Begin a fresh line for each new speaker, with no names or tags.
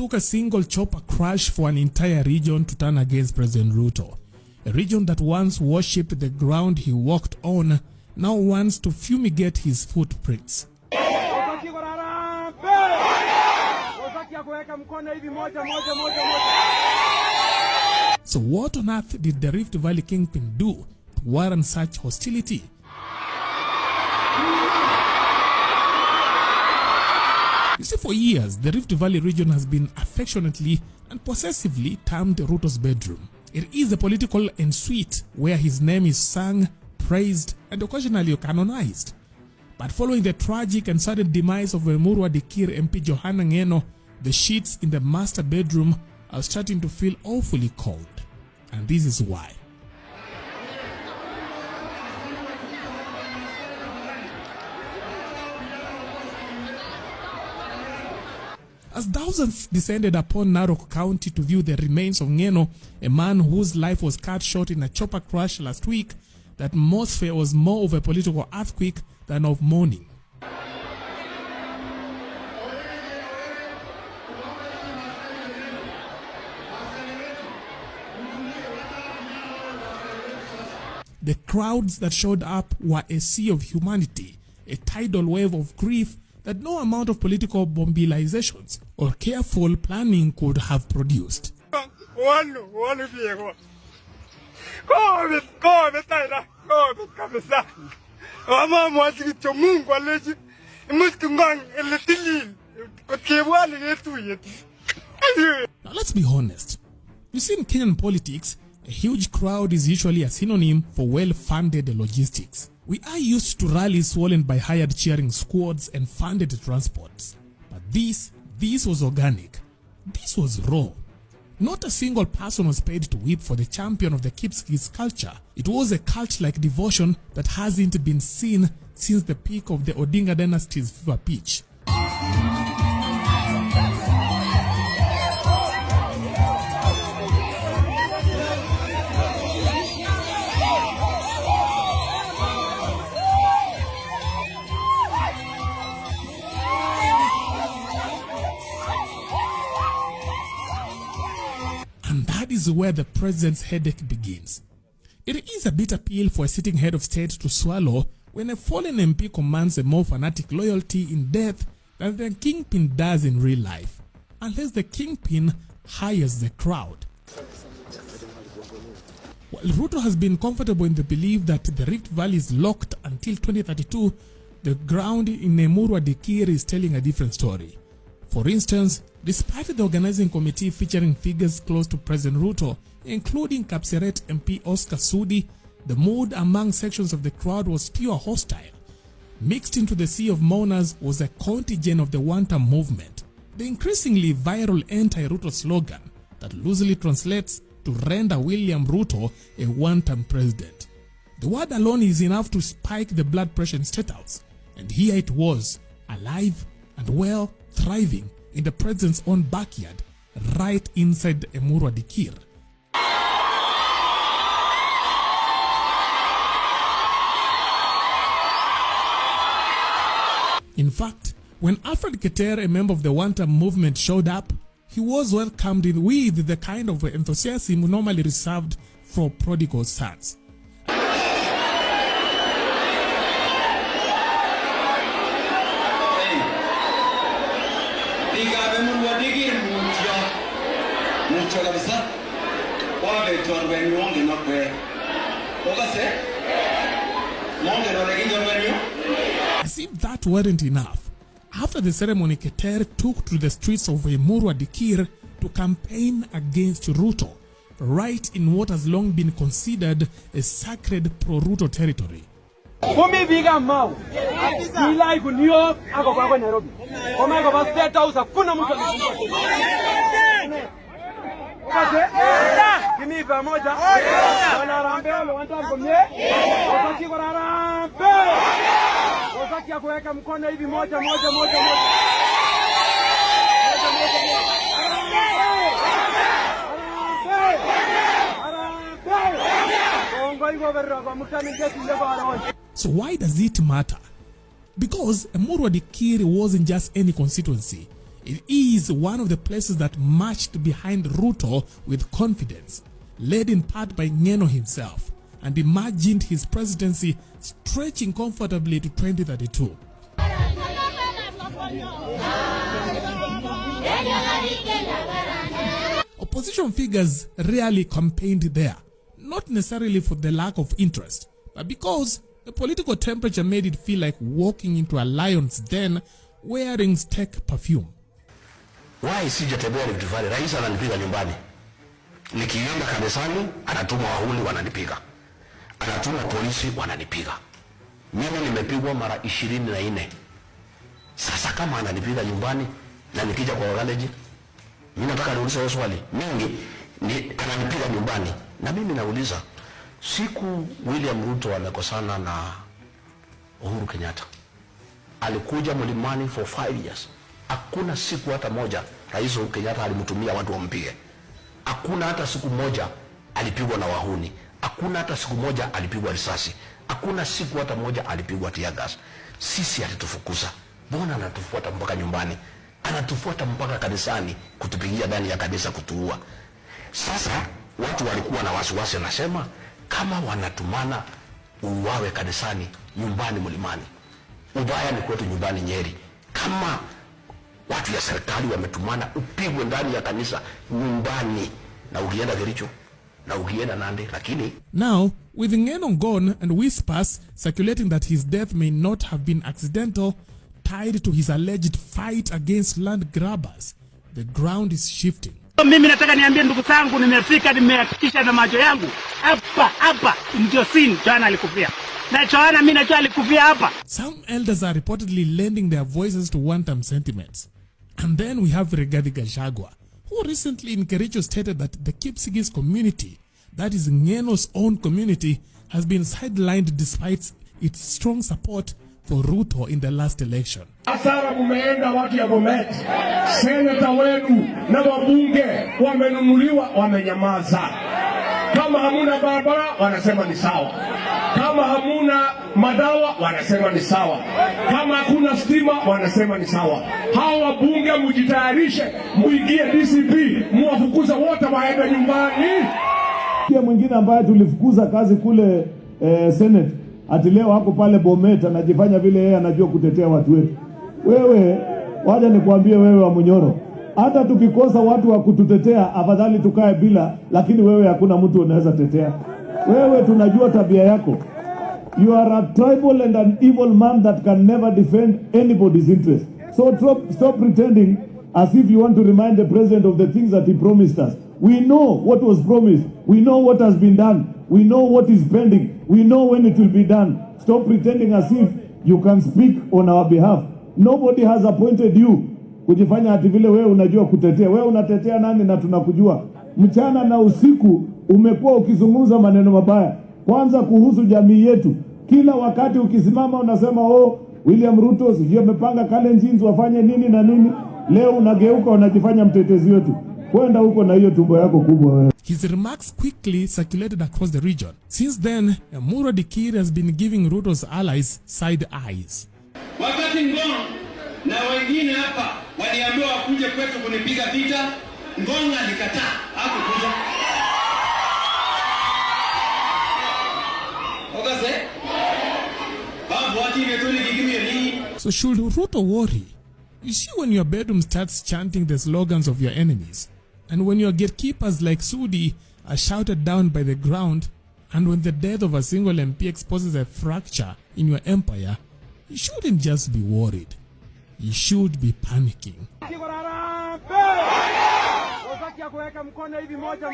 took a single chopper crash for an entire region to turn against President Ruto. A region that once worshipped the ground he walked on now wants to fumigate his footprints. So what on earth did the Rift Valley kingpin do to warrant such hostility? You see, for years, the Rift Valley region has been affectionately and possessively termed Ruto's bedroom. It is a political ensuite where his name is sung, praised, and occasionally canonized. But following the tragic and sudden demise of Emurua Dikir MP Johana Ngeno, the sheets in the master bedroom are starting to feel awfully cold. And this is why. As thousands descended upon Narok County to view the remains of Ngeno, a man whose life was cut short in a chopper crash last week, the atmosphere was more of a political earthquake than of mourning. The crowds that showed up were a sea of humanity, a tidal wave of grief that no amount of political mobilizations or careful planning could have produced. Now let's be honest. You see, in Kenyan politics, a huge crowd is usually a synonym for well-funded logistics. We are used to rallies swollen by hired cheering squads and funded transports. But this was organic. This was raw. Not a single person was paid to weep for the champion of the Kipsigis culture. It was a cult-like devotion that hasn't been seen since the peak of the Odinga dynasty's fever pitch. And that is where the president's headache begins. It is a bitter pill for a sitting head of state to swallow when a fallen MP commands a more fanatic loyalty in death than the kingpin does in real life, unless the kingpin hires the crowd. While Ruto has been comfortable in the belief that the Rift Valley is locked until 2032, the ground in Emurua Dikir is telling a different story. For instance, despite the organizing committee featuring figures close to President Ruto, including Kapseret MP Oscar Sudi, the mood among sections of the crowd was pure hostile. Mixed into the sea of mourners was a contingent of the one-term movement, the increasingly viral anti-Ruto slogan that loosely translates to render William Ruto a one-term president. The word alone is enough to spike the blood pressure in State House, and here it was, alive and well, thriving in the president's own backyard, right inside the Emurua Dikir. In fact, when Alfred Keter, a member of the one-term movement, showed up, he was welcomed with the kind of enthusiasm normally reserved for prodigal sons. As if that weren't enough, after the ceremony, Keter took to the streets of Emurua Dikir to campaign against Ruto, right in what has long been considered a sacred pro-Ruto territory. So why does it matter? Because Emurua Dikir wasn't just any constituency. It is one of the places that marched behind Ruto with confidence, led in part by Ngeno himself, and imagined his presidency stretching comfortably to 2032. Opposition figures rarely campaigned there, not necessarily for the lack of interest, but because the political temperature made it feel like walking into a lion's den wearing steak perfume.
Why sijatembea Rift Valley? Rais ananipiga nyumbani. Nikienda kanisani anatuma wahuni wananipiga. Anatuma polisi wananipiga. Mimi nimepigwa mara 24. Sasa kama ananipiga nyumbani na nikija kwa college, mimi nataka niulize swali. Mingi ni ananipiga nyumbani na mimi nauliza, siku William Ruto amekosana na Uhuru Kenyatta, alikuja Mlimani for 5 years. Hakuna siku hata moja Rais Uhuru Kenyatta alimtumia watu wampige. Hakuna hata siku moja alipigwa na wahuni. Hakuna hata siku moja alipigwa risasi. Hakuna siku hata moja alipigwa tear gas. Sisi alitufukuza. Mbona anatufuata mpaka nyumbani? Anatufuata mpaka kanisani kutupigia ndani ya kanisa kutuua. Sasa watu walikuwa na wasiwasi, nasema kama wanatumana uwawe kanisani, nyumbani Mlimani, ubaya ni kwetu nyumbani Nyeri. Kama watu ya serikali wametumana upigwe ndani ya kanisa, nyumbani, na ukienda Kericho na ukienda Nandi. Lakini
now, with Ngeno gone and whispers circulating that his death may not have been accidental, tied to his alleged fight against land grabbers, the ground is shifting.
Mimi nataka niambie ndugu zangu, nimefika, nimehakikisha na macho yangu hapa ndio scene Joanna alikufia. Na Joanna mimi najua alikufia hapa.
Some elders are reportedly lending their voices to one-time sentiments. And then we have Rigathi Gachagua, who recently in Kericho stated that the Kipsigis community, that is Ngeno's own community, has been sidelined despite its strong support for Ruto in the last election.
Asara mumeenda watu ya Bomet, seneta wenu na wabunge wamenunuliwa, wamenyamaza. Kama hamuna barabara wanasema ni sawa. Kama hamuna madawa wanasema ni sawa. Kama hakuna stima wanasema ni sawa. Hawa wabunge mujitayarishe, muingie DCP, muwafukuza wote waende nyumbani.
Pia mwingine ambaye tulifukuza kazi kule Senate, ati leo hako pale Bomet anajifanya vile yeye anajua kutetea watu wetu. Wewe, waje nikwambie wewe wa Munyoro, hata tukikosa watu wa kututetea afadhali tukae bila, lakini wewe hakuna mtu unaweza tetea. Wewe tunajua tabia yako. You are a tribal and an evil man that can never defend anybody's interest. So stop pretending as if you want to remind the president of the things that he promised us. We know what was promised. We know what has been done. We know what is pending. We know when it will be done. Stop pretending as if you can speak on our behalf. Nobody has appointed you kujifanya ati vile wewe unajua kutetea. Wewe unatetea nani na tunakujua? Mchana na usiku umekuwa ukizungumza maneno mabaya. Kwanza kuhusu jamii yetu. Kila wakati ukisimama unasema William Ruto sijui amepanga Kalenjins wafanye nini na nini. Leo unageuka unajifanya mtetezi wetu. Kwenda huko na hiyo tumbo yako kubwa wewe.
His remarks quickly circulated across the region. Since then, Mura Dikir has been giving Ruto's allies side eyes.
Wakati Ngong na wengine hapa waliambiwa wakuje kwetu kunipiga vita, Ngong alikataa, hakukuja.
So should Ruto worry? You see, when your bedroom starts chanting the slogans of your enemies, and when your gatekeepers like Sudi are shouted down by the ground, and when the death of a single MP exposes a fracture in your empire, you shouldn't just be worried. You should be panicking.
Moja.